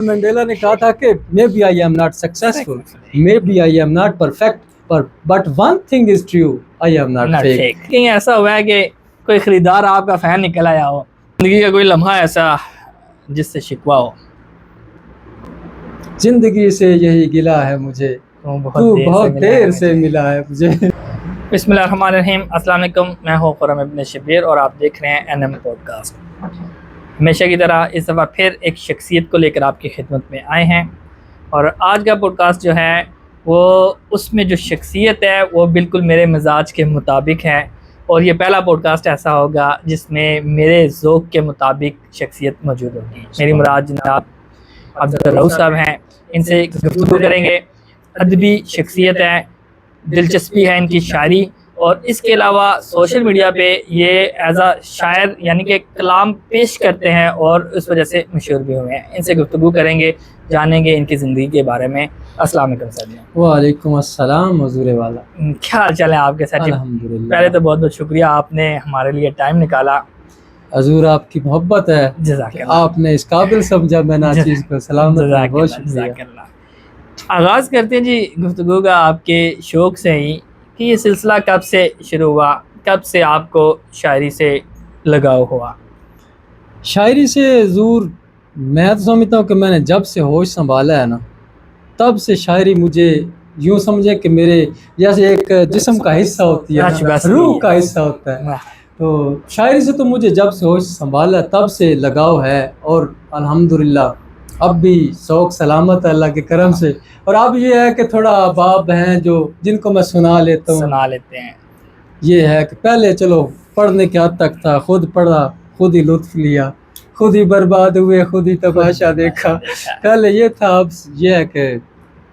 Mandela نے کہا تھا کہ maybe I am not successful, maybe I am not perfect, but one thing is true, I am not fake. کہیں ایسا ہوا ہے کہ کوئی خریدار آپ کا فین نکل آیا ہو, زندگی کا کوئی لمحہ ایسا جس سے شکوہ ہو؟ زندگی سے یہی گلا ہے مجھے, تو بہت دیر سے ملا ہے مجھے. بسم اللہ الرحمن الرحیم. السلام علیکم, میں ہوں خرم ابن شبیر اور آپ دیکھ رہے ہیں NM پوڈ کاسٹ. ہمیشہ کی طرح اس دفعہ پھر ایک شخصیت کو لے کر آپ کی خدمت میں آئے ہیں, اور آج کا پوڈ کاسٹ جو ہے وہ اس میں جو شخصیت ہے وہ بالکل میرے مزاج کے مطابق ہے, اور یہ پہلا پوڈ کاسٹ ایسا ہوگا جس میں میرے ذوق کے مطابق شخصیت موجود ہوگی. میری مراد جناب عبدالرؤف صاحب ہیں, ان سے گفتگو کریں گے. ادبی شخصیت ہے, دلچسپی ہے ان کی شاعری, اور اس کے علاوہ سوشل میڈیا پہ یہ ایز اے شاعر یعنی کہ کلام پیش کرتے ہیں اور اس وجہ سے مشہور بھی ہوئے ہیں. ان سے گفتگو کریں گے, جانیں گے ان کی زندگی کے بارے میں. السلام علیکم سر. وعلیکم السلام حضور والا, کیا حال چال ہے آپ کے ساتھ؟ الحمدللہ. پہلے تو بہت بہت شکریہ, آپ نے ہمارے لیے ٹائم نکالا. حضور آپ کی محبت ہے, جزاک اللہ. آپ نے اس قابل سمجھا میں ناچیز کو, سلامت ہے, بہت شکریہ. آغاز کرتے ہیں جی گفتگو کا آپ کے شوق سے ہی, کہ یہ سلسلہ کب سے شروع ہوا, کب سے آپ کو شاعری سے لگاؤ ہوا؟ شاعری سے حضور میں تو سمجھتا ہوں کہ میں نے جب سے ہوش سنبھالا ہے نا, تب سے شاعری مجھے یوں سمجھے کہ میرے جیسے ایک جسم کا حصہ ہوتی ہے, روح کا حصہ ہوتا ہے. تو شاعری سے تو مجھے جب سے ہوش سنبھالا تب سے لگاؤ ہے, اور الحمدللہ اب بھی شوق سلامت ہے اللہ کے کرم سے. اور اب یہ ہے کہ تھوڑا باب ہیں جو جن کو میں سنا لیتا ہوں, سنا لیتے ہیں. یہ ہے کہ پہلے چلو پڑھنے کے حد تک تھا, خود پڑھا, خود ہی لطف لیا, خود ہی برباد ہوئے, خود ہی تماشا دیکھا. پہلے یہ تھا, اب یہ ہے کہ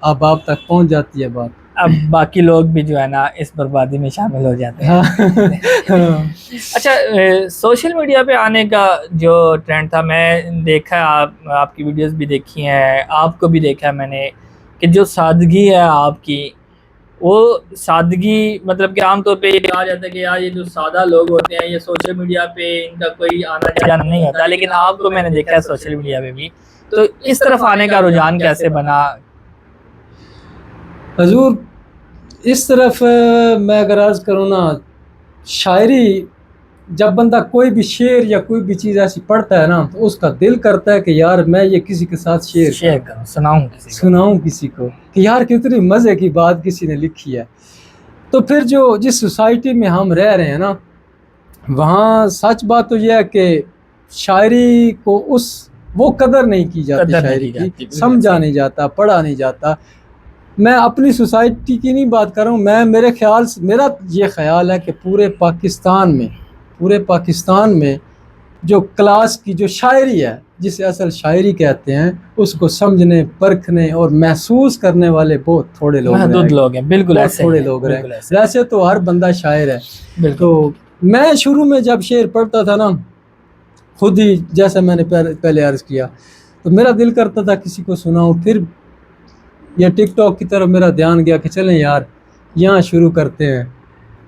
اب آپ تک پہنچ جاتی ہے بات. اب باقی لوگ بھی جو ہے نا اس بربادی میں شامل ہو جاتے ہیں. اچھا, سوشل میڈیا پہ آنے کا جو ٹرینڈ تھا, میں دیکھا آپ کی ویڈیوز بھی دیکھی ہیں, آپ کو بھی دیکھا ہے میں نے, کہ جو سادگی ہے آپ کی, وہ سادگی مطلب کہ عام طور پہ یہ کہا جاتا ہے کہ یار یہ جو سادہ لوگ ہوتے ہیں یہ سوشل میڈیا پہ ان کا کوئی آنا جانا نہیں ہوتا, لیکن آپ کو میں نے دیکھا ہے سوشل میڈیا پہ بھی. تو اس طرف آنے کا رجحان کیسے بنا؟ حضور اس طرف میں اگر عرض کروں نا, شاعری جب بندہ کوئی بھی شعر یا کوئی بھی چیز ایسی پڑھتا ہے نا, تو اس کا دل کرتا ہے کہ یار میں یہ کسی کے ساتھ شیئر کروں, سناؤں کسی کو, کہ یار کتنی مزے کی بات کسی نے لکھی ہے. تو پھر جس سوسائٹی میں ہم رہ رہے ہیں نا, وہاں سچ بات تو یہ ہے کہ شاعری کو وہ قدر نہیں کی جاتی, شاعری کی سمجھا نہیں جاتا, پڑھا نہیں جاتا. میں اپنی سوسائٹی کی نہیں بات کر رہا ہوں, میرے خیال سے میرا یہ خیال ہے کہ پورے پاکستان میں جو کلاس کی جو شاعری ہے, جسے اصل شاعری کہتے ہیں, اس کو سمجھنے, پرکھنے اور محسوس کرنے والے بہت تھوڑے لوگ ہیں. بالکل ایسے تھوڑے لوگ ہیں. ویسے تو ہر بندہ شاعر ہے. تو میں شروع میں جب شعر پڑھتا تھا نا, خود ہی جیسا میں نے پہلے عرض کیا, تو میرا دل کرتا تھا کسی کو سناؤں. پھر یہ ٹک ٹاک کی طرف میرا دھیان گیا کہ چلیں یار یہاں شروع کرتے ہیں,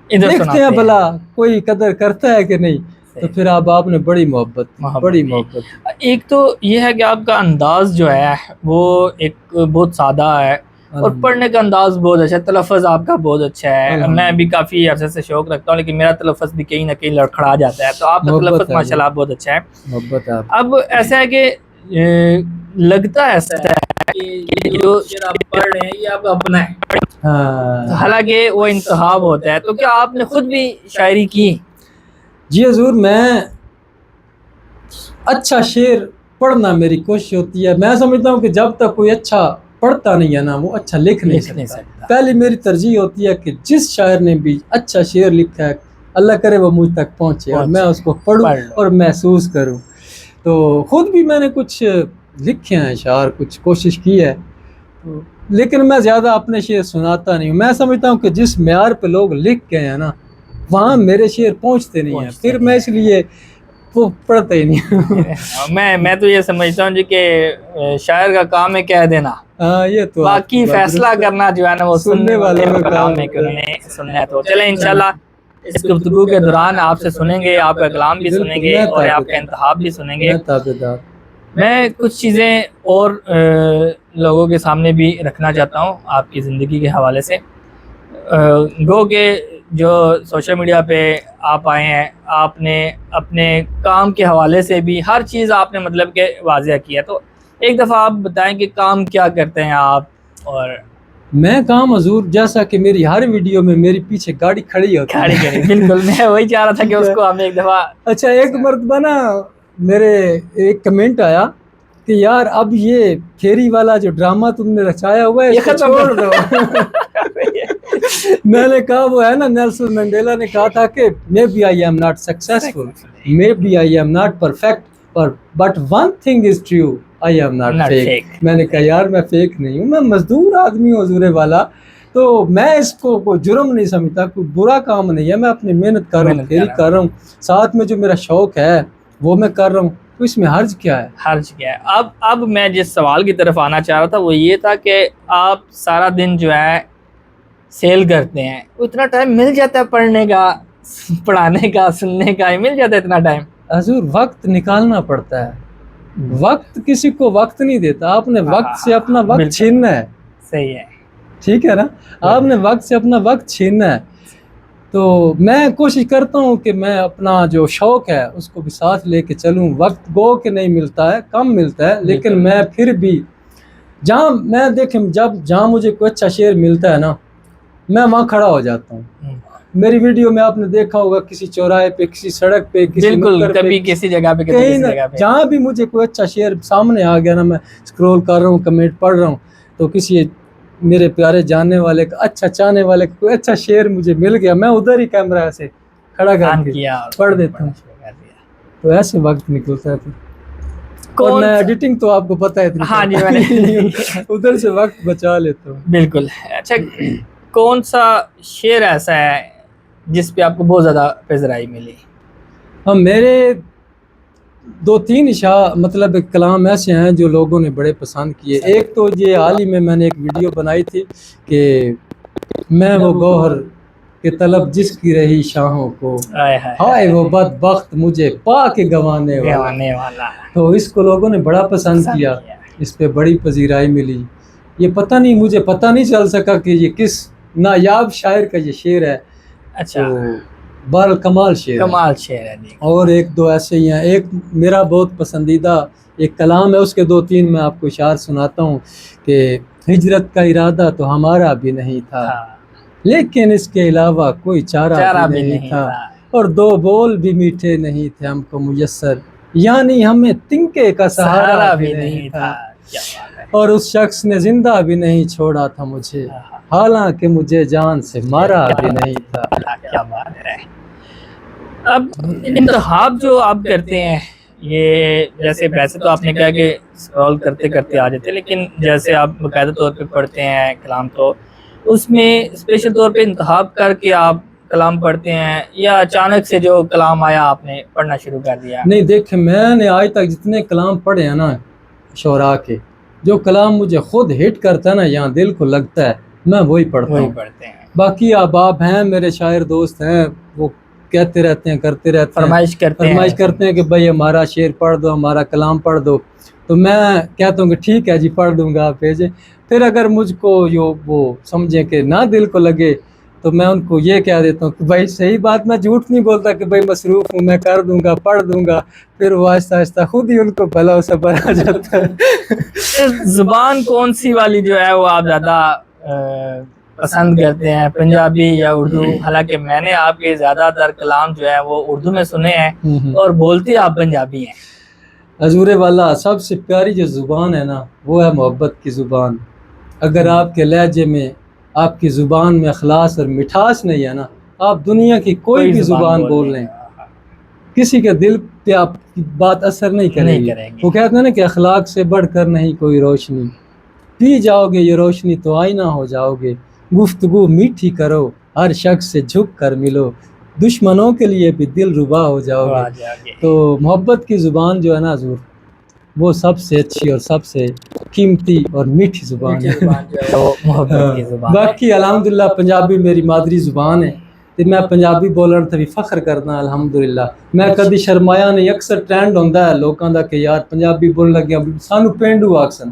دیکھتے ہیں بھلا کوئی قدر کرتا ہے کہ نہیں. تو پھر آپ نے بڑی محبت. ایک تو یہ ہے کہ آپ کا انداز جو ہے وہ ایک بہت سادہ ہے, اور پڑھنے کا انداز بہت اچھا ہے, تلفظ آپ کا بہت اچھا ہے. میں بھی کافی عرصے سے شوق رکھتا ہوں, لیکن میرا تلفظ بھی کہیں نہ کہیں لڑکھڑا جاتا ہے. تو آپ کا تلفظ ماشاءاللہ بہت اچھا ہے. اب ایسا ہے کہ لگتا ایسا ہے کہ جو شعر آپ پڑھ رہے ہیں یہ آپ کا اپنا ہے, حالانکہ وہ انتخاب ہوتا ہے. تو کیا آپ نے خود بھی شاعری کی؟ جی حضور, میں اچھا شعر پڑھنا میری کوشش ہوتی ہے. میں سمجھتا ہوں کہ جب تک کوئی اچھا پڑھتا نہیں ہے نا, وہ اچھا لکھ نہیں سکتا. پہلی میری ترجیح ہوتی ہے کہ جس شاعر نے بھی اچھا شعر لکھا ہے, اللہ کرے وہ مجھ تک پہنچے اور میں اس کو پڑھوں اور محسوس کروں. تو خود بھی میں نے کچھ لکھے ہیں اشعار, کچھ کوشش کی ہے, لیکن میں زیادہ اپنے شعر سناتا نہیں ہوں. میں سمجھتا ہوں کہ جس معیار پہ لوگ لکھ گئے ہیں نا, وہاں میرے شعر پہنچتے نہیں ہیں, پھر میں اس لیے وہ پڑھتا ہی نہیں. میں تو یہ سمجھتا ہوں جی کہ شاعر کا کام ہے کہہ دینا, یہ تو باقی فیصلہ کرنا جو ہے نا وہ سننے والے کا کام ہے کہ انہوں نے سننا ہے. تو چلیں انشاءاللہ اس گفتگو کے دوران آپ سے سنیں گے, آپ کا کلام بھی سنیں گے اور آپ کا انتخاب بھی سنیں گے. میں کچھ چیزیں اور لوگوں کے سامنے بھی رکھنا چاہتا ہوں آپ کی زندگی کے حوالے سے. گو کہ جو سوشل میڈیا پہ آپ آئے ہیں, آپ نے اپنے کام کے حوالے سے بھی ہر چیز آپ نے مطلب کہ واضح کیا, تو ایک دفعہ آپ بتائیں کہ کام کیا کرتے ہیں آپ. اور میں کام حضور جیسا کہ میری ہر ویڈیو میں میری پیچھے گاڑی کھڑی ہوتی کھڑی کری, بالکل میں وہی چاہ رہا تھا کہ اس کو ہم ایک دفعہ. اچھا ایک مرتبہ نا میرے ایک کمنٹ آیا کہ یار اب یہ پھیری والا جو ڈرامہ تم نے رچایا ہوا ہے یہ اس کو ختم چھوڑ دو. میں نے کہا وہ ہے نا نیلسن منڈیلا نے کہا تھا کہ maybe I am not successful, maybe I am not perfect, but one thing is true, I am not fake. میں نے کہا یار میں فیک نہیں ہوں, میں مزدور آدمی ہوں حضور والا, تو میں اس کو کوئی جرم نہیں سمجھتا, کوئی برا کام نہیں ہے, میں اپنی محنت کر رہا ہوں, پھیری کر رہا ہوں, ساتھ میں جو میرا شوق ہے وہ میں کر رہا ہوں, تو اس میں حرج کیا ہے؟ حرج کیا ہے؟ اب میں جس سوال کی طرف آنا چاہ رہا تھا وہ یہ تھا کہ آپ سارا دن جو ہے سیل کرتے ہیں, اتنا ٹائم مل جاتا ہے پڑھنے کا, پڑھانے کا, سننے کا, مل جاتا ہے اتنا ٹائم؟ حضور وقت نکالنا پڑتا ہے, وقت کسی کو وقت نہیں دیتا, آپ نے وقت سے اپنا وقت چھیننا ہے. صحیح ہے, ٹھیک ہے نا, آپ نے وقت سے اپنا وقت چھیننا ہے. تو میں کوشش کرتا ہوں کہ میں اپنا جو شوق ہے اس کو بھی ساتھ لے کے چلوں. وقت گو کہ نہیں ملتا ہے, کم ملتا ہے, لیکن میں پھر بھی جہاں میں دیکھیں جہاں مجھے کوئی اچھا شعر ملتا ہے نا میں وہاں کھڑا ہو جاتا ہوں. میری ویڈیو میں آپ نے دیکھا ہوگا کسی چوراہے پہ, کسی سڑک پہ, کسی بالکل کبھی کسی جگہ پہ, کہیں نہ جہاں بھی مجھے کوئی اچھا شعر سامنے آ گیا نا, میں اسکرول کر رہا ہوں, کمنٹ پڑھ رہا ہوں, تو کسی میرے پیارے جاننے والے کا, اچھا چاہنے والے کا کوئی اچھا شعر مجھے مل گیا, میں ادھر ہی کیمرہ سے کھڑا کر کے پڑھ دیتا ہوں. تو ایسے وقت نکلتا ہے. اور میں ایڈیٹنگ تو آپ کو پتہ ہے, ہاں جی میں نے ادھر سے وقت بچا لیتا ہوں. بالکل. اچھا کون سا شعر ایسا ہے جس پہ آپ کو بہت زیادہ پذیرائی ملی؟ ہاں میرے 2-3 مطلب کلام ایسے ہیں جو لوگوں نے بڑے پسند کیے. ایک تو یہ حال ہی میں نے ایک ویڈیو بنائی تھی کہ میں وہ گوہر کہ طلب جس کی رہی شاہوں کو, ہائے وہ بدبخت مجھے پا کے گوانے والا. تو اس کو لوگوں نے بڑا پسند کیا, اس پہ بڑی پذیرائی ملی. یہ پتہ نہیں, مجھے پتہ نہیں چل سکا کہ یہ کس نایاب شاعر کا یہ شعر ہے. اچھا, بہرحال کمال شعر ہے. اور ایک دو ایسے ہی ہیں. ایک میرا بہت پسندیدہ ایک کلام ہے, اس کے 2-3 میں آپ کو اشعار سناتا ہوں کہ ہجرت کا ارادہ تو ہمارا بھی نہیں تھا, لیکن اس کے علاوہ کوئی چارہ بھی نہیں تھا, اور 2 بول بھی میٹھے نہیں تھے ہم کو میسر, یعنی ہمیں تنکے کا سہارا بھی نہیں تھا, اور اس شخص نے زندہ بھی نہیں چھوڑا تھا مجھے, حالانکہ مجھے جان سے مارا بھی نہیں تھا. کیا بات ہے. اب انتخاب جو آپ کرتے ہیں, یہ جیسے ویسے تو آپ نے کہا کہ اسکرول کرتے کرتے آ جاتے, لیکن جیسے آپ باقاعدہ طور پہ پڑھتے ہیں کلام, تو اس میں اسپیشل طور پہ انتخاب کر کے آپ کلام پڑھتے ہیں یا اچانک سے جو کلام آیا آپ نے پڑھنا شروع کر دیا؟ نہیں دیکھیں, میں نے آج تک جتنے کلام پڑھے ہیں نا شعراء کے, جو کلام مجھے خود ہٹ کرتا ہے نا, یہاں دل کو لگتا ہے, میں وہی پڑھتا ہوں. باقی احباب ہیں, میرے شاعر دوست ہیں, وہ کہتے رہتے ہیں, کرتے رہتے ہیں, فرمائش کرتے ہیں کہ بھائی ہمارا شعر پڑھ دو, ہمارا کلام پڑھ دو. تو میں کہتا ہوں کہ ٹھیک ہے جی پڑھ دوں گا, آپ بھیجیں. پھر اگر مجھ کو وہ سمجھیں کہ نہ دل کو لگے تو میں ان کو یہ کہہ دیتا ہوں کہ بھائی صحیح بات, میں جھوٹ نہیں بولتا کہ بھائی مصروف ہوں, میں کر دوں گا, پڑھ دوں گا. پھر وہ آہستہ آہستہ خود ہی ان کو بلا سے بھرا جاتا ہے. زبان کون سی والی جو ہے وہ آپ زیادہ پسند کرتے ہیں, پنجابی یا اردو؟ حالانکہ میں نے آپ کے زیادہ تر کلام جو ہے وہ اردو میں سنے ہیں اور بولتے آپ پنجابی ہیں. حضور والا سب سے پیاری جو زبان ہے نا وہ ہے محبت کی زبان. اگر آپ کے لہجے میں, آپ کی زبان میں اخلاص اور مٹھاس نہیں ہے نا, آپ دنیا کی کوئی بھی زبان بول لیں, کسی کے دل پہ آپ کی بات اثر نہیں کرے گی. وہ کہتے ہیں نا کہ اخلاق سے بڑھ کر نہیں کوئی روشنی, پی جاؤ گے یہ روشنی تو آئینہ ہو جاؤ گے. گفتگو میٹھی کرو, ہر شخص سے جھک کر ملو, دشمنوں کے لیے بھی دل ربا ہو جاؤ گے. تو محبت کی زبان جو ہے نا حضور, وہ سب سے اچھی اور سب سے قیمتی اور میٹھی زبان ہے. باقی الحمدللہ پنجابی میری مادری زبان ہے, ਤੇ ਮੈਂ ਪੰਜਾਬੀ ਬੋਲਣ ਤੇ ਵੀ ਫਖਰ ਕਰਦਾ ਅਲਹਮਦੁਲਿਲਾ। ਮੈਂ ਕਦੀ ਸ਼ਰਮਾਇਆ ਨਹੀਂ। ਅਕਸਰ ਟ੍ਰੈਂਡ ਹੁੰਦਾ ਹੈ ਲੋਕਾਂ ਦਾ ਕਿ ਯਾਰ ਪੰਜਾਬੀ ਬੋਲਣ ਲੱਗਿਆ ਸਾਨੂੰ ਪੇਂਡੂ ਆਖਣ,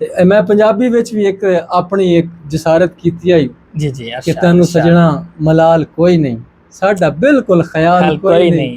ਤੇ ਮੈਂ ਪੰਜਾਬੀ ਵਿੱਚ ਵੀ ਇੱਕ ਆਪਣੀ ਇੱਕ ਜਸਾਰਤ ਕੀਤੀ ਹੈ ਜੀ ਜੀ ਕਿ ਤੈਨੂੰ ਸਜਣਾ ਮਲਾਲ ਕੋਈ ਨਹੀਂ, ਸਾਡਾ ਬਿਲਕੁਲ ਖਿਆਲ ਕੋਈ ਨਹੀਂ,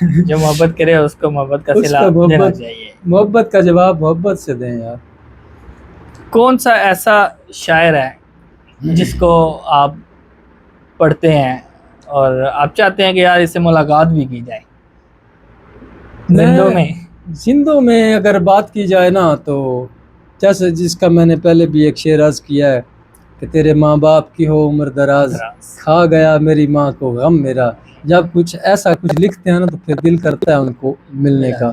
جو محبت کرے اس کو محبت کا اس صلہ کا دینا محبت چاہیے. محبت کا جواب محبت سے دیں یار. کون سا ایسا شاعر ہے جس کو آپ پڑھتے ہیں اور آپ چاہتے ہیں کہ یار اس سے ملاقات بھی کی جائے زندوں میں؟ زندوں میں اگر بات کی جائے نا تو جیسے جس کا میں نے پہلے بھی ایک شعر عرض کیا ہے کہ تیرے ماں باپ کی ہو عمر دراز، کھا گیا میری ماں کو غم میرا. جب کچھ ایسا کچھ لکھتے ہیں نا تو پھر دل کرتا ہے ان کو ملنے کا.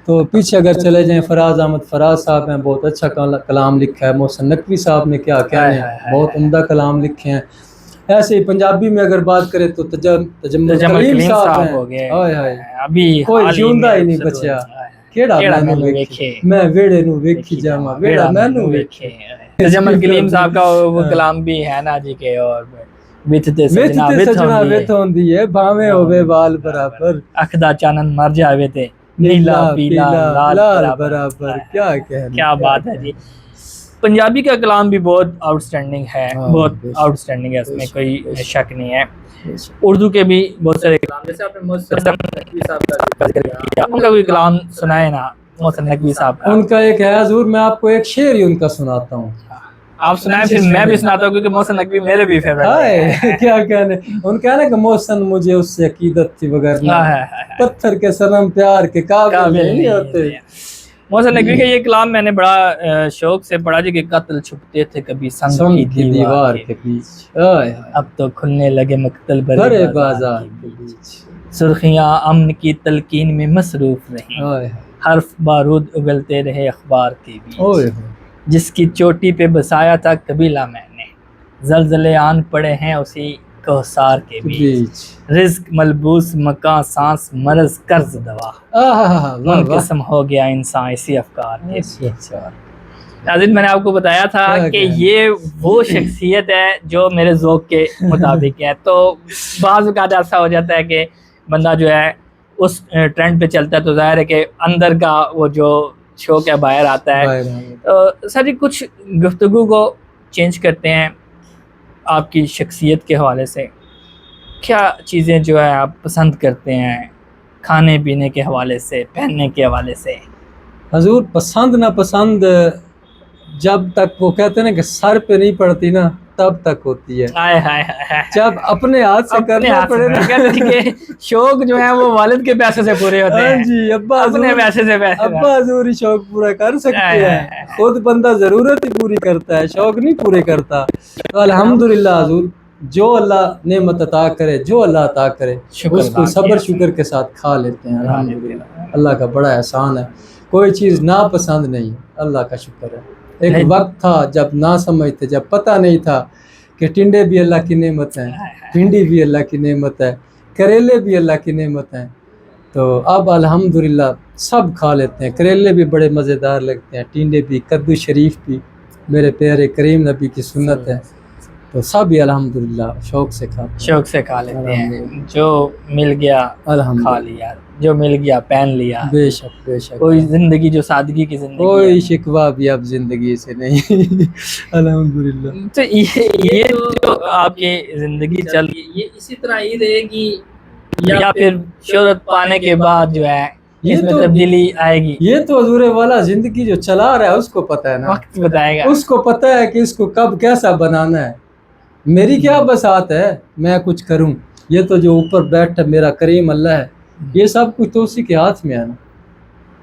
تو پیچھے اگر چلے جائیں فراز احمد فراز صاحب ہیں، بہت اچھا کلام لکھا ہے. محسن نقوی صاحب نے کیا کہنے ہیں، بہت عمدہ کلام لکھے ہیں. ایسے ہی پنجابی میں اگر بات کریں تو تجمل کلیم صاحب ہیں. ہو گئے ہائے ہائے ابھی کوئی جیوندا ہی نہیں بچیا کیڑا مینوں ویکھے میں ویڑے نو ویکھی جاواں ویڑا مینوں ویکھے. تجمل کلیم صاحب کا وہ کلام بھی ہے نا جی کہ اور وچ سجنا وچ ہوندی ہے بھاویں ہوے وال برابر، اکھ دا چانن مر جاوے تے نیلا پیلا لال برابر. کیا بات ہے جی. پنجابی کا کلام بھی بہت آؤٹ اسٹینڈنگ ہے، بہت آؤٹ اسٹینڈنگ ہے، اس میں کوئی شک نہیں ہے. اردو کے بھی بہت سارے کلام، جیسے آپ نے محسن نقوی صاحب کا ذکر کیا، ان کا کوئی کلام سنائے نا محسن نقوی صاحب کا. ان کا ایک ہے حضور، میں آپ کو ایک شعر ہی ان کا سناتا ہوں. آپ سنائیں پھر میں بھی سناتا ہوں کیونکہ محسن نقوی میرے بھی فیوریٹ ہے. کیا کہنے ان کا نا کہ محسن مجھے اس سے عقیدت تھی وغیرہ پتھر کے صنم پیار کے قابل نہیں ہوتے. محسن نقوی کا یہ کلام میں نے بڑا شوق سے پڑھا جی کہ قتل چھپتے تھے کبھی سنگ کی دیوار کے بیچ، اب تو کھلنے لگے مقتل بھرے بازار کے بیچ. سرخیاں امن کی تلقین میں مصروف رہیں، حرف بارود اگلتے رہے اخبار کے بیچ. جس کی چوٹی پہ بسایا تھا قبیلہ میں نے، زلزلے آن پڑے ہیں اسی کوثار کے بیچ. رزق ملبوس مکان سانس مرض قرض دوا، منقسم ہو گیا انسان اسی افکار کے بیچ. ناظرین میں نے آپ کو بتایا تھا کہ یہ وہ شخصیت ہے جو میرے ذوق کے مطابق ہے. تو بعض اوقات ایسا ہو جاتا ہے کہ بندہ جو ہے اس ٹرینڈ پہ چلتا ہے تو ظاہر ہے کہ اندر کا وہ جو شوق ہے باہر آتا ہے. تو سر جی کچھ گفتگو کو چینج کرتے ہیں. آپ کی شخصیت کے حوالے سے کیا چیزیں جو ہے آپ پسند کرتے ہیں، کھانے پینے کے حوالے سے، پہننے کے حوالے سے؟ حضور پسند نہ پسند جب تک وہ کہتے ہیں نا کہ سر پہ نہیں پڑتی نا تب تک ہوتی ہے. جب اپنے ہاتھ سے کرنا پڑے نا شوق جو ہے وہ والد کے پیسے سے پورے ہوتے ہیں. جی ابا اپنے پیسے سے ابا حضور شوق پورا کر سکتے ہیں، خود بندہ ضرورت ہی پوری کرتا ہے، شوق نہیں پورے کرتا. تو الحمدللہ حضور جو اللہ نعمت عطا کرے، جو اللہ عطا کرے اس کو صبر شکر کے ساتھ کھا لیتے ہیں. الحمدللہ اللہ کا بڑا احسان ہے. کوئی چیز ناپسند نہیں، اللہ کا شکر ہے. ایک وقت تھا جب نہ سمجھتے، جب پتہ نہیں تھا کہ ٹنڈے بھی اللہ کی نعمت ہیں، بھنڈی بھی اللہ کی نعمت ہے، کریلے بھی اللہ کی نعمت ہیں. تو اب الحمدللہ سب کھا لیتے ہیں. کریلے بھی بڑے مزیدار لگتے ہیں، ٹنڈے بھی، کدو شریف بھی میرے پیارے کریم نبی کی سنت ہے. تو سب ہی الحمدللہ شوق سے کھاتے ہیں، شوق سے کھا لیتے ہیں. جو مل گیا کھا لیا، جو مل گیا پہن لیا. بے شک بے شک. کوئی زندگی جو سادگی کی زندگی، کوئی شکوہ بھی اب زندگی سے نہیں. الحمدللہ. تو یہ جو آپ کی زندگی چل رہی ہے یہ اسی طرح ہی رہے گی یا پھر شہرت پانے کے بعد جو ہے اس میں تبدیلی آئے گی؟ یہ تو حضور والا زندگی جو چلا رہا ہے اس کو پتہ ہے نا، وقت بتائے گا. اس کو پتہ ہے کہ اس کو کب کیسا بنانا ہے. میری کیا بساط ہے میں کچھ کروں، یہ تو جو اوپر بیٹھا میرا کریم اللہ ہے، یہ سب کچھ تو اسی کے ہاتھ میں ہے نا.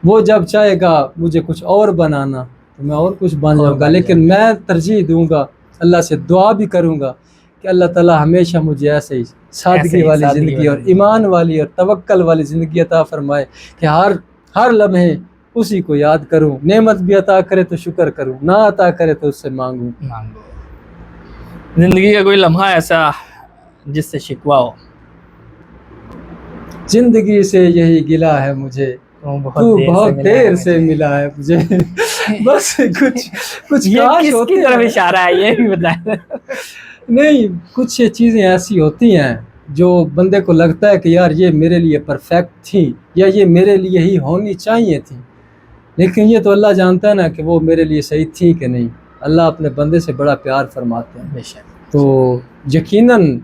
وہ جب چاہے گا مجھے کچھ اور بنانا تو میں اور کچھ بن جاؤں گا. لیکن میں ترجیح دوں گا، اللہ سے دعا بھی کروں گا کہ اللہ تعالیٰ ہمیشہ مجھے ایسے ہی سادگی والی زندگی اور ایمان والی اور توکل والی زندگی عطا فرمائے کہ ہر لمحے اسی کو یاد کروں. نعمت بھی عطا کرے تو شکر کروں، نہ عطا کرے تو اس سے مانگوں. زندگی کا کوئی لمحہ ایسا جس سے شکوہ ہو؟ زندگی سے یہی گلہ ہے مجھے، تو بہت دیر سے ملا ہے مجھے. بس کچھ کس کی طرف اشارہ ہے یہ بھی بتائیں. نہیں کچھ چیزیں ایسی ہوتی ہیں جو بندے کو لگتا ہے کہ یار یہ میرے لیے پرفیکٹ تھی یا یہ میرے لیے ہی ہونی چاہیے تھی، لیکن یہ تو اللہ جانتا ہے نا کہ وہ میرے لیے صحیح تھی کہ نہیں. اللہ اپنے بندے سے بڑا پیار فرماتے ہیں. تو یقیناً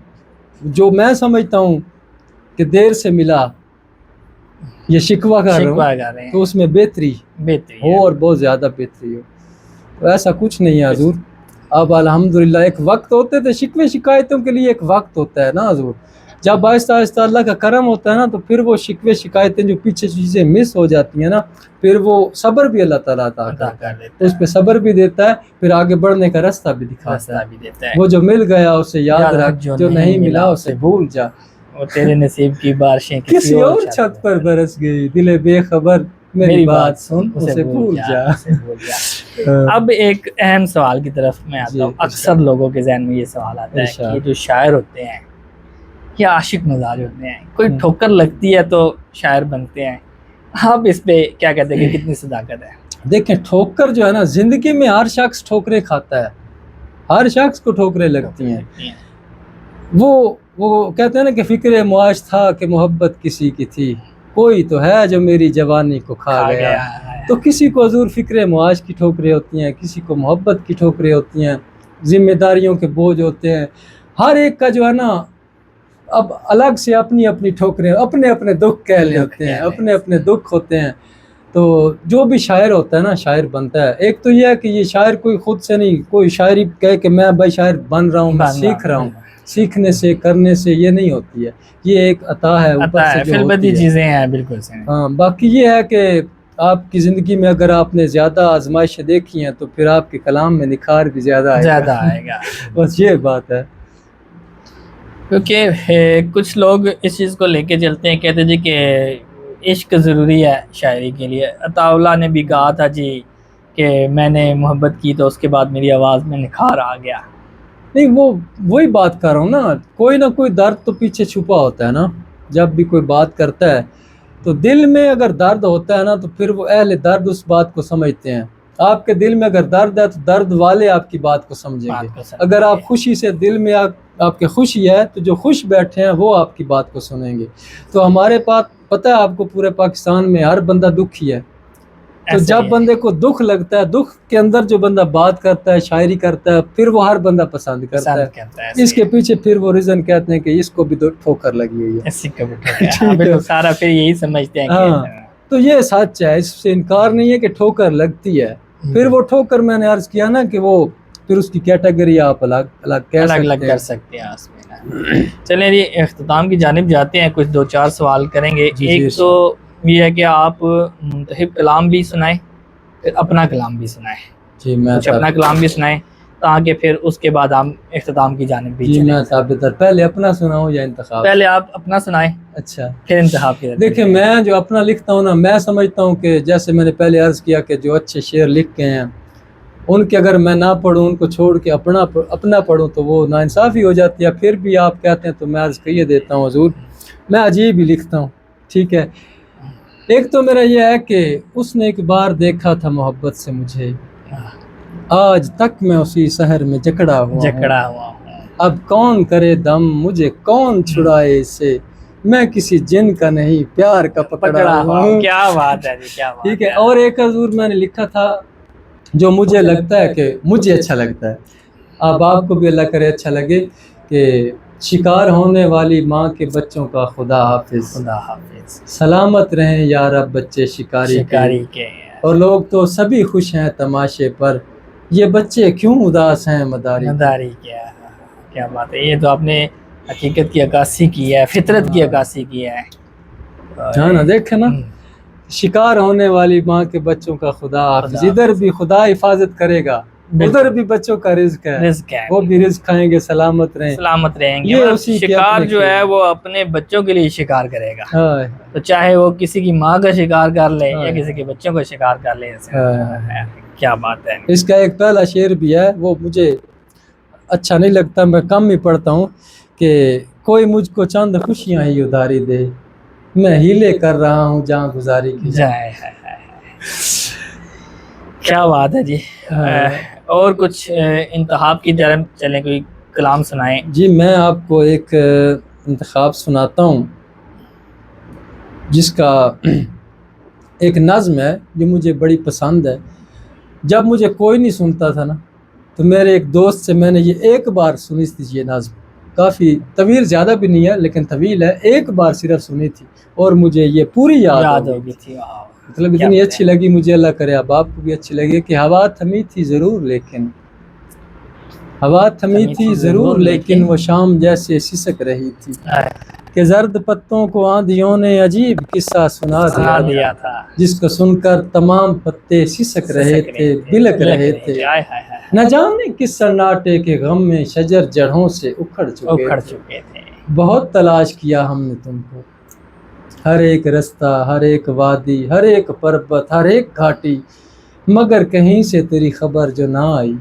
جو میں سمجھتا ہوں کہ دیر سے ملا یہ شکوہ کر رہا شکوہ ہوں کر رہے ہیں تو اس میں بہتری بہتری ہو ہے۔ اور بہت زیادہ بہتری ہو، تو ایسا کچھ نہیں ہے حضور۔ اب الحمدللہ ایک وقت ہوتے تھے شکوے شکایتوں کے لیے، ایک وقت ہوتا ہے نا حضور، جب آہستہ آہستہ اللہ کا کرم ہوتا ہے نا تو پھر وہ شکوے شکایتیں جو پیچھے چیزیں مس ہو جاتی ہیں نا، پھر وہ صبر بھی اللہ تعالیٰ عطا عطا کرتا کر ہے، دیتا اس پہ صبر بھی دیتا ہے، پھر آگے بڑھنے کا راستہ بھی دکھاتا راستہ ہے۔ بھی دیتا ہے۔ وہ جو مل گیا اسے یاد یاد رکھ، جو نہیں ملا اسے بھول جا، وہ تیرے نصیب کی بارشیں کسی اور چھت پر برس گئی، دل بے خبر میری بات سن اسے بھول جا۔ اسے بھول جا۔ اب ایک اہم سوال کی طرف میں آتا ہوں، جی، اکثر لوگوں کے ذہن میں یہ سوال آتا ہے ارشاد۔ کہ یہ جو شاعر ہوتے ہیں یہ عاشق مزاج ہوتے ہیں، کوئی ٹھوکر لگتی ہے تو شاعر بنتے ہیں، آپ اس پہ کیا کہتے ہیں کہ کتنی صداقت ہے؟ دیکھیں ٹھوکر جو ہے نا، زندگی میں ہر شخص ٹھوکریں کھاتا ہے، ہر شخص کو ٹھوکریں لگتی ہیں۔ وہ کہتے ہیں نا کہ فکر معاش تھا کہ محبت کسی کی تھی، کوئی تو ہے جو میری جوانی کو کھا گیا۔ تو کسی کو حضور فکر معاش کی ٹھوکریں ہوتی ہیں، کسی کو محبت کی ٹھوکریں ہوتی ہیں، ذمہ داریوں کے بوجھ ہوتے ہیں، ہر ایک کا جو ہے نا اب الگ سے اپنی اپنی ٹھوکریں، اپنے اپنے دکھ کہہ لیتے ہیں، اپنے اپنے دکھ ہوتے ہیں۔ تو جو بھی شاعر ہوتا ہے نا، شاعر بنتا ہے، ایک تو یہ ہے کہ یہ شاعر کوئی خود سے نہیں، کوئی شاعری کہے کہ میں بھائی شاعر بن رہا ہوں، میں سیکھ رہا ہوں، سیکھنے سے کرنے سے یہ نہیں ہوتی ہے، یہ ایک عطا ہے اوپر سے جو ہوتی ہے۔ چیزیں ہیں بالکل سے۔ ہاں، باقی یہ ہے کہ آپ کی زندگی میں اگر آپ نے زیادہ آزمائشیں دیکھی ہیں تو پھر آپ کے کلام میں نکھار بھی زیادہ آئے گا، بس یہ بات ہے۔ کیونکہ کچھ لوگ اس چیز کو لے کے چلتے ہیں، کہتے جی کہ عشق ضروری ہے شاعری کے لیے۔ عطا اللہ نے بھی کہا تھا جی کہ میں نے محبت کی تو اس کے بعد میری آواز میں نکھار آ گیا۔ نہیں، وہی بات کر رہا ہوں نا، کوئی نہ کوئی درد تو پیچھے چھپا ہوتا ہے نا، جب بھی کوئی بات کرتا ہے تو دل میں اگر درد ہوتا ہے نا تو پھر وہ اہل درد اس بات کو سمجھتے ہیں۔ آپ کے دل میں اگر درد ہے تو درد والے آپ کی بات کو سمجھیں گے، اگر آپ خوشی سے دل میں آپ کے خوشی ہے تو جو خوش بیٹھے ہیں وہ آپ کی بات کو سنیں گے۔ تو ہمارے پاس پتہ ہے آپ کو، پورے پاکستان میں ہر بندہ دکھی ہے، تو جب بندے کو دکھ لگتا ہے، دکھ کے اندر جو بندہ بات کرتا ہے، شاعری کرتا ہے، پھر وہ ہر بندہ پسند کرتا ہے۔ اس کے پیچھے پھر وہ ریزن کہتے ہیں کہ اس کو بھی ٹھوکر لگی ہوئی ہے، سارا پھر یہی سمجھتے ہیں۔ ہاں، تو یہ سچ ہے، اس سے انکار نہیں ہے کہ ٹھوکر لگتی ہے۔ پھر وہ ٹھوکر میں نے عرض کیا نا کہ وہ پھر اس کی کیٹیگری آپ الگ کر سکتے ہیں اس میں۔ چلیں جی اختتام کی جانب جاتے ہیں، کچھ دو چار سوال کریں گے۔ ایک تو یہ ہے کہ آپ منتخب کلام بھی سنائیں، پھر اپنا کلام بھی سنائیں، جی میں اپنا کلام بھی سنائیں تاکہ پھر اس کے بعد ہم اختتام کی جانب بھی چلیں۔ میں ثابت پہلے اپنا سناؤں یا انتخاب؟ پہلے آپ اپنا سنائیں، اچھا، پھر انتخاب کی۔ دیکھیں میں جو اپنا لکھتا ہوں نا، میں سمجھتا ہوں کہ جیسے میں نے پہلے عرض کیا کہ جو اچھے شعر لکھ کے ہیں ان کے اگر میں نہ پڑھوں، ان کو چھوڑ کے اپنا پڑھوں تو وہ ناانصافی ہو جاتی ہے۔ پھر بھی آپ کہتے ہیں تو میں عرض کیے دیتا ہوں حضور، میں عجیب ہی لکھتا ہوں، ٹھیک ہے۔ ایک تو میرا یہ ہے کہ اس نے ایک بار دیکھا تھا محبت سے مجھے، آج تک میں اسی سحر میں جکڑا ہوا ہوں، اب کون کرے دم مجھے کون چھڑائے اس سے، میں کسی جن کا نہیں پیار کا پکڑا ہوا ہوں۔ کیا بات ہے جی، کیا بات ہے۔ ٹھیک ہے، اور ایک حضور میں نے لکھا تھا جو مجھے لگتا ہے کہ مجھے اچھا لگتا ہے، اب آپ کو بھی اللہ کرے اچھا لگے، کہ شکار ہونے والی ماں کے بچوں کا خدا حافظ، سلامت رہیں یا رب بچے شکاری کے، اور لوگ تو سبھی خوش ہیں تماشے پر، یہ بچے کیوں اداس ہیں مداری کے۔ کیا بات ہے، یہ تو آپ نے حقیقت کی عکاسی کی ہے، فطرت کی عکاسی کی ہے۔ ہاں نا، دیکھیں نا، شکار ہونے والی ماں کے بچوں کا خدا حافظ، ادھر بھی خدا حفاظت کرے گا، ادھر بھی بچوں کا رزق ہے، وہ بھی رزق کھائیں گے، سلامت رہیں گے۔ شکار جو ہے وہ اپنے بچوں کے لیے شکار کرے گا، تو چاہے وہ کسی کی ماں کا شکار کر لے یا کسی کے بچوں کا شکار کر لے۔ کیا بات ہے۔ اس کا ایک پہلا شعر بھی ہے، وہ مجھے اچھا نہیں لگتا، میں کم ہی پڑھتا ہوں، کہ کوئی مجھ کو چند خوشیاں ہی ادھاری دے، میں ہیلے کر رہا ہوں جہاں گزاری کی جائے۔ کیا بات ہے جی۔ اور کچھ انتخاب کی جانب چلیں، کوئی کلام سنائیں۔ جی میں آپ کو ایک انتخاب سناتا ہوں جس کا ایک نظم ہے جو مجھے بڑی پسند ہے۔ جب مجھے کوئی نہیں سنتا تھا نا تو میرے ایک دوست سے میں نے یہ ایک بار سنی تھی یہ نظم، کافی طویل، زیادہ بھی نہیں ہے لیکن طویل ہے، ایک بار صرف سنی تھی اور مجھے یہ پوری یاد یاد ہو ہو گئی گئی تھی. واہ. مطلب اتنی اچھی لگی مجھے، اللہ کرے اب آپ کو بھی اچھی لگے کہ ہوا تھمی تھی ضرور لیکن، ہوا تھمی تھی ضرور لیکن وہ شام جیسے سسک رہی تھی، کہ زرد پتوں کو آندھیوں نے عجیب قصہ سنا دیا تھا، جس کو سن کر تمام پتے سسک رہے تھے، بلک رہے تھے، نہ جانے کس سناٹے کے غم میں شجر جڑوں سے اکھڑ چکے تھے. بہت تلاش کیا ہم نے تم کو، ہر ایک رستہ، ہر ایک وادی، ہر ایک پربت، ہر ایک گھاٹی، مگر کہیں سے تیری خبر جو نہ آئی،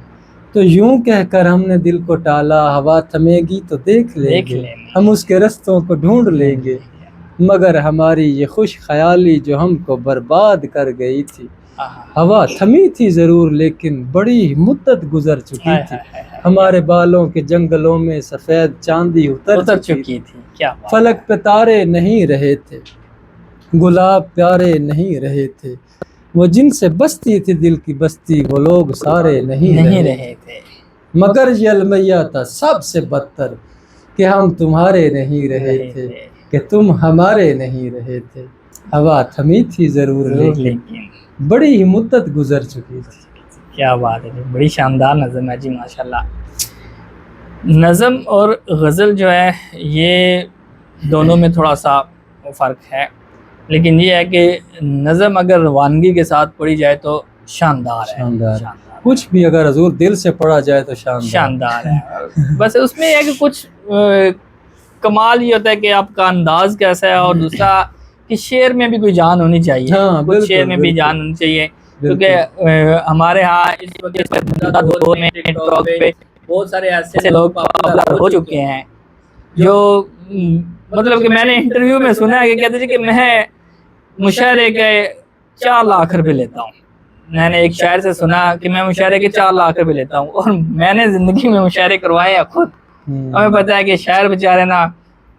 تو یوں کہہ کر ہم نے دل کو ٹالا، ہوا تھمے گی تو دیکھ لیں گے، ہم اس کے رستوں کو ڈھونڈ لیں گے، مگر ہماری یہ خوش خیالی جو ہم کو برباد کر گئی تھی، ہوا تھمی تھی ضرور لیکن بڑی مدت گزر چکی تھی، ہمارے بالوں کے جنگلوں میں سفید چاندی اتر چکی تھی، فلک پہ تارے نہیں رہے تھے، گلاب پیارے نہیں رہے تھے، وہ جن سے بستی تھی دل کی بستی وہ لوگ سارے نہیں رہے تھے، مگر یہ المیہ تھا سب سے بدتر کہ ہم تمہارے نہیں رہے تھے، کہ تم ہمارے نہیں رہے تھے، ہوا تھمی تھی ضرور لیکن بڑی ہی مدت گزر چکی تھی. کیا بات ہے، بڑی شاندار نظم ہے جی ماشاءاللہ. نظم اور غزل جو ہے یہ دونوں میں تھوڑا سا فرق ہے، لیکن یہ ہے کہ نظم اگر روانگی کے ساتھ پڑھی جائے تو شاندار ہے. کچھ بھی اگر حضور دل سے پڑھا جائے تو شاندار ہے. بس اس میں یہ ہے کہ کچھ کمال یہ ہوتا ہے کہ آپ کا انداز کیسا ہے، اور دوسرا کہ شعر میں بھی کوئی جان ہونی چاہیے، کچھ شعر میں بھی جان ہونی چاہیے، کیونکہ ہمارے ہاں اس وقت دور میں ٹک ٹاک پہ بہت سارے ایسے لوگ پاپولر ہو چکے ہیں جو مطلب کہ میں نے انٹرویو میں سنا ہے کہ کہتے ہیں کہ میں مشاعرے کے 4 لاکھ روپے لیتا ہوں. میں نے ایک شاعر سے سنا کہ میں مشاعرے کے 4 لاکھ روپے لیتا ہوں، اور میں نے زندگی میں مشاعرے کروائے ہیں خود. ہمیں پتہ ہے کہ شاعر بیچارے نا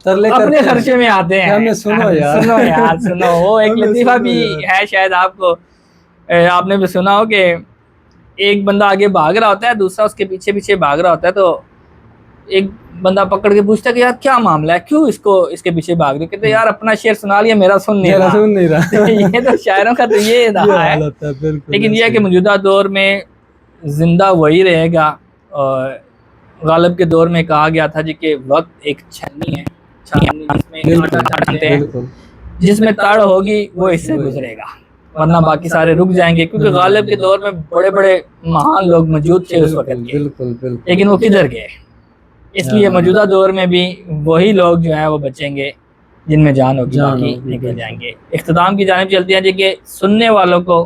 اپنے خرچے میں آتے ہیں. سنو یار سنو، وہ ایک لطیفہ بھی ہے، شاید آپ نے بھی سنا ہو کہ ایک بندہ آگے بھاگ رہا ہوتا ہے، دوسرا اس کے پیچھے پیچھے بھاگ رہا ہوتا ہے، تو ایک بندہ پکڑ کے پوچھتا ہے کہ یار کیا معاملہ ہے، کیوں اس کے پیچھے بھاگ رہے؟ کہتے ہیں یار اپنا شعر سنا لیا، میرا سن نہیں رہا. یہ تو شاعروں کا تو یہ رہا ہے. لیکن یہ ہے کہ موجودہ دور میں زندہ وہی رہے گا. اور غالب کے دور میں کہا گیا تھا جی کہ وقت ایک چھنی ہے، جس میں تڑ ہوگی وہ اس سے گزرے گا، ورنہ باقی سارے رک جائیں گے. کیونکہ غالب کے دور میں بڑے بڑے مہان لوگ موجود تھے اس وقت کے، لیکن وہ کدھر گئے؟ اس لیے موجودہ دور میں بھی وہی لوگ جو ہیں وہ بچیں گے جن میں جان ہوگی، باقی نکل جائیں گے. اختتام کی جانب چلتے ہیں جی کہ سننے والوں کو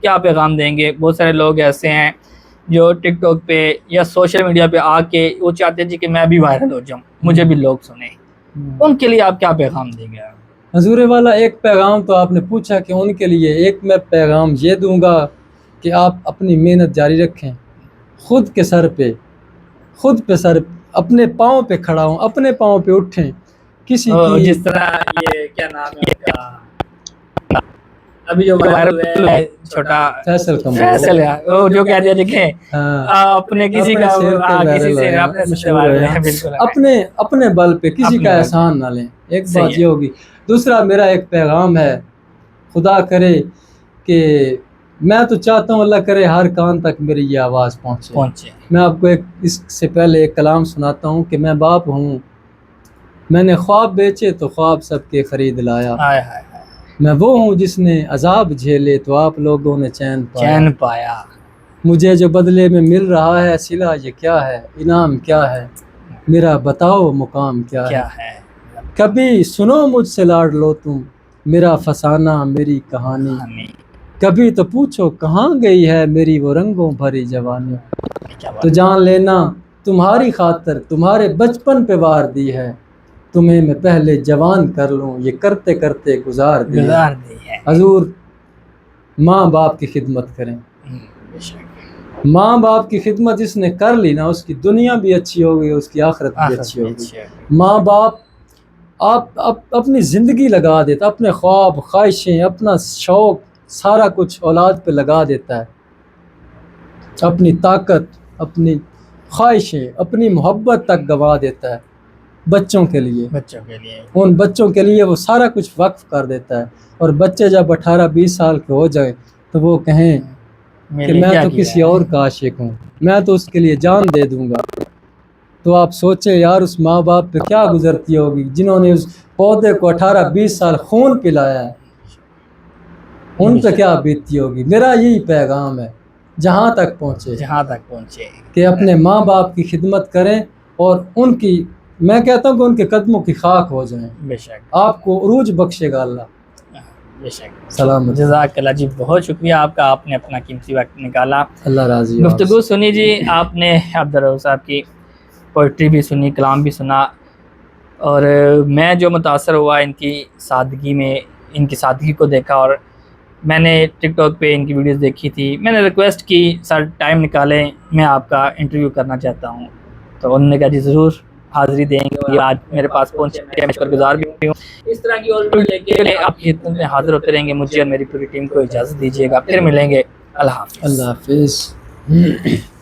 کیا پیغام دیں گے؟ بہت سارے لوگ ایسے ہیں جو ٹک ٹاک پہ یا سوشل میڈیا پہ آ کے وہ چاہتے ہیں جی کہ میں بھی وائرل ہو جاؤں، مجھے بھی لوگ سنیں. ان کے لیے آپ کیا پیغام دیں گے؟ حضور والا ایک پیغام تو آپ نے پوچھا کہ ان کے لیے، ایک میں پیغام یہ دوں گا کہ آپ اپنی محنت جاری رکھیں، خود پہ اپنے پاؤں پہ کھڑا ہوں، اپنے پاؤں پہ اٹھیں. کسی کی جس طرح یہ کیا نام ہے اس کا ابھی جو وائرل ہے چھوٹا فیصل ہے، وہ جو کہہ دیا جی کہ اپنے کسی کا کسی سے اپنے سے وائرل ہے، بالکل اپنے بل پہ کسی کا احسان نہ لیں. ایک بات یہ ہوگی. دوسرا میرا ایک پیغام ہے، خدا کرے کہ میں تو چاہتا ہوں اللہ کرے ہر کان تک میری یہ آواز پہنچے. میں آپ کو اس سے پہلے ایک کلام سناتا ہوں کہ میں باپ ہوں، میں نے خواب بیچے تو خواب سب کے خرید لایا. میں وہ ہوں جس نے عذاب جھیلے تو آپ لوگوں نے چین پایا. مجھے جو بدلے میں مل رہا ہے صلہ یہ کیا ہے، انعام کیا ہے، میرا بتاؤ مقام کیا ہے. کبھی سنو مجھ سے لاڈ لو تم میرا فسانہ میری کہانی، کبھی تو پوچھو کہاں گئی ہے میری وہ رنگوں بھری جوانی. تو جان لینا تمہاری خاطر تمہارے بچپن پہ وار دی ہے، تمہیں میں پہلے جوان کر لوں یہ کرتے کرتے گزار دی ہے. حضور ماں باپ کی خدمت کریں. ماں باپ کی خدمت جس نے کر لی نا، اس کی دنیا بھی اچھی ہوگی، اس کی آخرت بھی اچھی ہوگی. ماں باپ آپ اپنی زندگی لگا دیتا، اپنے خواب خواہشیں اپنا شوق سارا کچھ اولاد پہ لگا دیتا ہے، اپنی طاقت اپنی خواہشیں اپنی محبت تک گوا دیتا ہے. بچوں کے لیے، بچوں کے لیے ان بچوں کے لیے وہ سارا کچھ وقف کر دیتا ہے، اور بچے جب 18-20 سال کے ہو جائیں تو وہ کہیں کہ میرے میں کیا تو کیا کسی ہے؟ اور کا عاشق ہوں، میں تو اس کے لیے جان دے دوں گا۔ تو آپ سوچیں یار اس ماں باپ پہ کیا گزرتی ہوگی جنہوں نے اس پودے کو 18-20 سال خون پلایا ہے، ان پہ کیا بیتتی ہوگی۔ میرا یہی پیغام ہے جہاں تک پہنچے جہاں تک پہنچے کہ اپنے ماں باپ کی خدمت کریں، اور ان کی، میں کہتا ہوں کہ ان کے قدموں کی خاک ہو جائیں، بے شک آپ کو عروج بخشے گا اللہ۔ بے شک، سلامت، جزاک اللہ جی، بہت شکریہ آپ کا، آپ نے اپنا قیمتی وقت نکالا، اللہ راضی ہو آپ سے۔ گفتگو سنی جی آپ نے عبدالرؤف صاحب کی، پوئٹری بھی سنی، کلام بھی سنا، اور میں جو متاثر ہوا ان کی سادگی میں، ان کی سادگی کو دیکھا، اور میں نے ٹک ٹاک پہ ان کی ویڈیوز دیکھی تھی، میں نے ریکویسٹ کی سر ٹائم نکالیں میں آپ کا انٹرویو کرنا چاہتا ہوں، تو انہوں نے کہا جی ضرور حاضری دیں گے، آج میرے پاس پہنچے، میں شکر گزار بھی ہوں۔ اس طرح کی اور ویڈیو لے کے آپ کی خدمت میں حاضر ہوتے رہیں گے، مجھے اور میری پوری ٹیم کو اجازت دیجیے گا، پھر ملیں گے، اللہ حافظ۔ اللہ حافظ۔